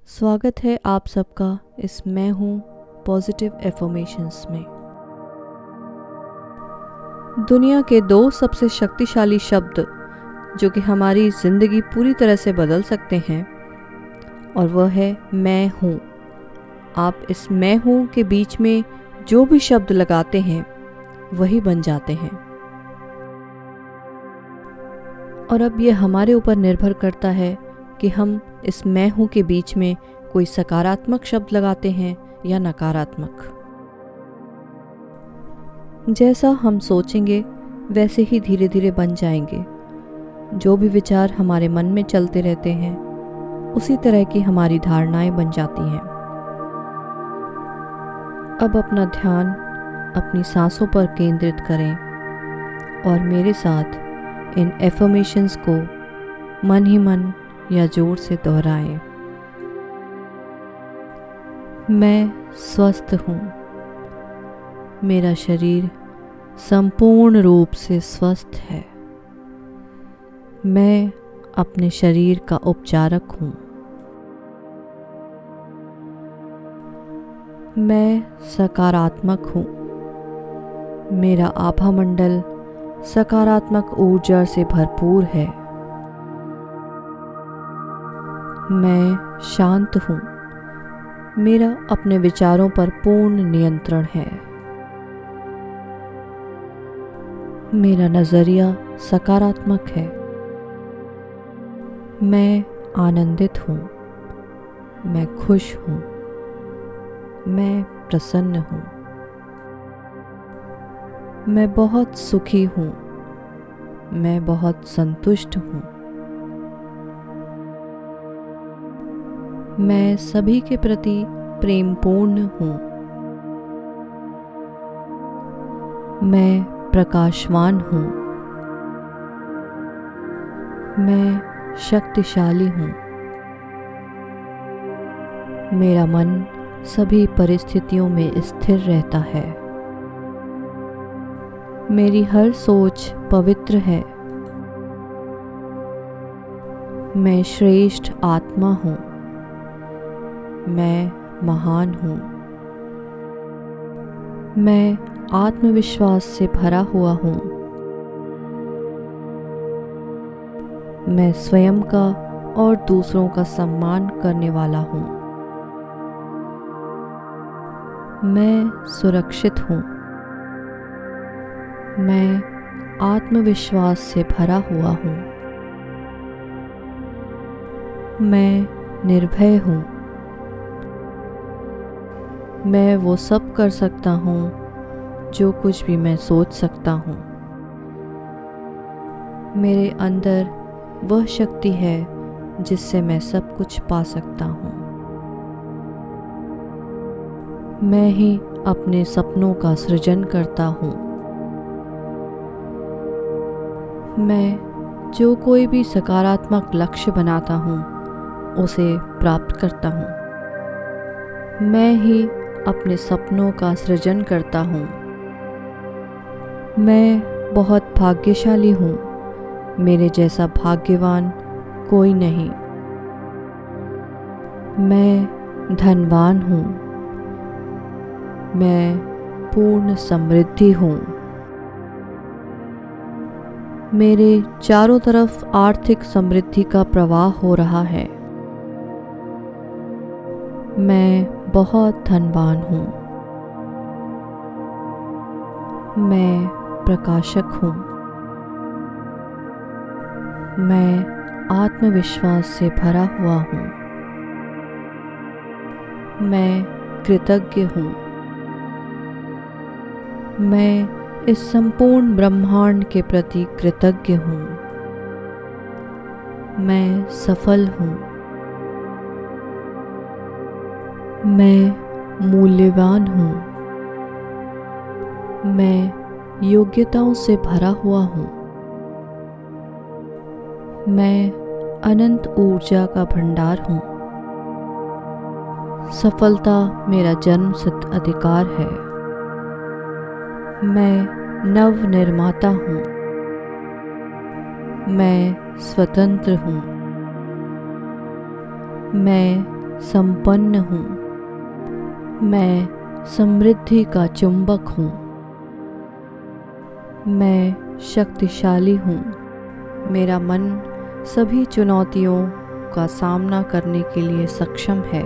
स्वागत है आप सबका इस मैं हूँ पॉजिटिव एफर्मेशंस में। दुनिया के दो सबसे शक्तिशाली शब्द जो कि हमारी ज़िंदगी पूरी तरह से बदल सकते हैं, और वह है मैं हूँ। आप इस मैं हूँ के बीच में जो भी शब्द लगाते हैं वही बन जाते हैं। और अब यह हमारे ऊपर निर्भर करता है कि हम इस मैं हूँ के बीच में कोई सकारात्मक शब्द लगाते हैं या नकारात्मक। जैसा हम सोचेंगे वैसे ही धीरे धीरे बन जाएंगे। जो भी विचार हमारे मन में चलते रहते हैं उसी तरह की हमारी धारणाएं बन जाती हैं। अब अपना ध्यान अपनी सांसों पर केंद्रित करें और मेरे साथ इन एफर्मेशंस को मन ही मन या जोर से दोहराएं। मैं स्वस्थ हूँ। मेरा शरीर संपूर्ण रूप से स्वस्थ है। मैं अपने शरीर का उपचारक हूँ। मैं सकारात्मक हूँ। मेरा आभा मंडल सकारात्मक ऊर्जा से भरपूर है। मैं शांत हूँ। मेरा अपने विचारों पर पूर्ण नियंत्रण है। मेरा नज़रिया सकारात्मक है। मैं आनंदित हूँ। मैं खुश हूँ। मैं प्रसन्न हूँ। मैं बहुत सुखी हूँ। मैं बहुत संतुष्ट हूँ। मैं सभी के प्रति प्रेमपूर्ण हूँ। मैं प्रकाशवान हूँ। मैं शक्तिशाली हूँ। मेरा मन सभी परिस्थितियों में स्थिर रहता है। मेरी हर सोच पवित्र है। मैं श्रेष्ठ आत्मा हूँ। मैं महान हूँ। मैं आत्मविश्वास से भरा हुआ हूँ। मैं स्वयं का और दूसरों का सम्मान करने वाला हूँ। मैं सुरक्षित हूँ। मैं आत्मविश्वास से भरा हुआ हूँ। मैं निर्भय हूँ। मैं वो सब कर सकता हूँ जो कुछ भी मैं सोच सकता हूँ। मेरे अंदर वह शक्ति है जिससे मैं सब कुछ पा सकता हूँ। मैं ही अपने सपनों का सृजन करता हूँ। मैं जो कोई भी सकारात्मक लक्ष्य बनाता हूँ उसे प्राप्त करता हूँ। मैं ही अपने सपनों का सृजन करता हूँ। मैं बहुत भाग्यशाली हूँ। मेरे जैसा भाग्यवान कोई नहीं। मैं धनवान हूँ। मैं पूर्ण समृद्धि हूँ। मेरे चारों तरफ आर्थिक समृद्धि का प्रवाह हो रहा है। मैं बहुत धनवान हूँ। मैं प्रकाशक हूँ। मैं आत्मविश्वास से भरा हुआ हूँ। मैं कृतज्ञ हूँ। मैं इस संपूर्ण ब्रह्मांड के प्रति कृतज्ञ हूँ। मैं सफल हूँ। मैं मूल्यवान हूँ। मैं योग्यताओं से भरा हुआ हूँ। मैं अनंत ऊर्जा का भंडार हूँ। सफलता मेरा जन्मसिद्ध अधिकार है। मैं नव निर्माता हूँ। मैं स्वतंत्र हूँ। मैं संपन्न हूँ। मैं समृद्धि का चुंबक हूँ। मैं शक्तिशाली हूँ। मेरा मन सभी चुनौतियों का सामना करने के लिए सक्षम है।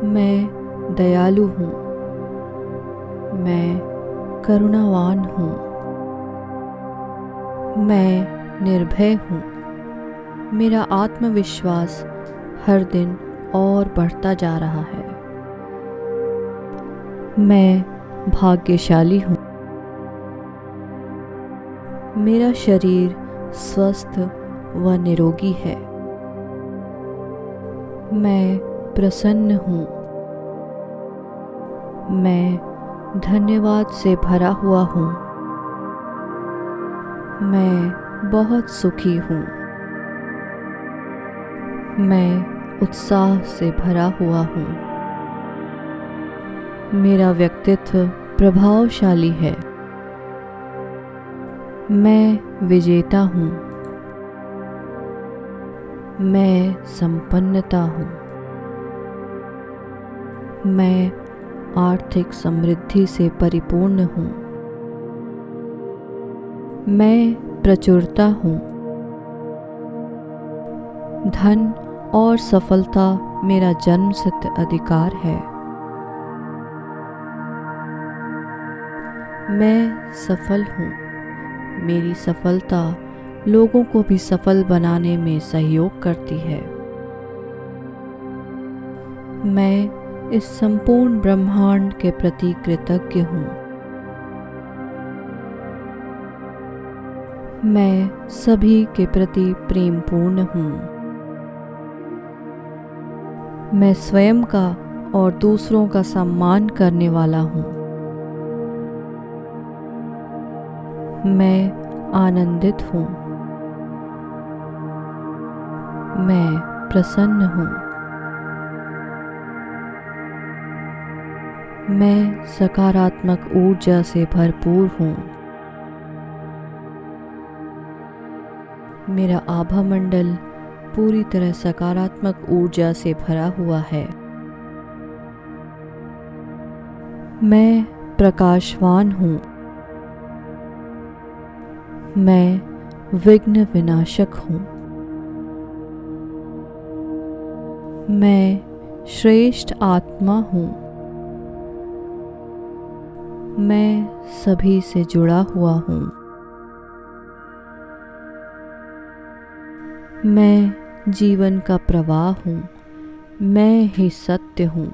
मैं दयालु हूँ। मैं करुणावान हूँ। मैं निर्भय हूँ। मेरा आत्मविश्वास हर दिन और बढ़ता जा रहा है। मैं भाग्यशाली हूँ। मेरा शरीर स्वस्थ व निरोगी है। मैं प्रसन्न हूँ। मैं धन्यवाद से भरा हुआ हूँ। मैं बहुत सुखी हूँ। मैं उत्साह से भरा हुआ हूँ। मेरा व्यक्तित्व प्रभावशाली है। मैं विजेता हूँ। मैं संपन्नता हूँ। मैं आर्थिक समृद्धि से परिपूर्ण हूँ। मैं प्रचुरता हूँ। धन और सफलता मेरा जन्मसिद्ध अधिकार है। मैं सफल हूँ। मेरी सफलता लोगों को भी सफल बनाने में सहयोग करती है। मैं इस संपूर्ण ब्रह्मांड के प्रति कृतज्ञ हूँ। मैं सभी के प्रति प्रेमपूर्ण हूँ। मैं स्वयं का और दूसरों का सम्मान करने वाला हूँ। मैं आनंदित हूँ। मैं प्रसन्न हूँ। मैं सकारात्मक ऊर्जा से भरपूर हूँ। मेरा आभा मंडल पूरी तरह सकारात्मक ऊर्जा से भरा हुआ है। मैं प्रकाशवान हूँ। मैं विघ्न विनाशक हूँ। मैं श्रेष्ठ आत्मा हूँ। मैं सभी से जुड़ा हुआ हूँ। मैं जीवन का प्रवाह हूँ। मैं ही सत्य हूँ।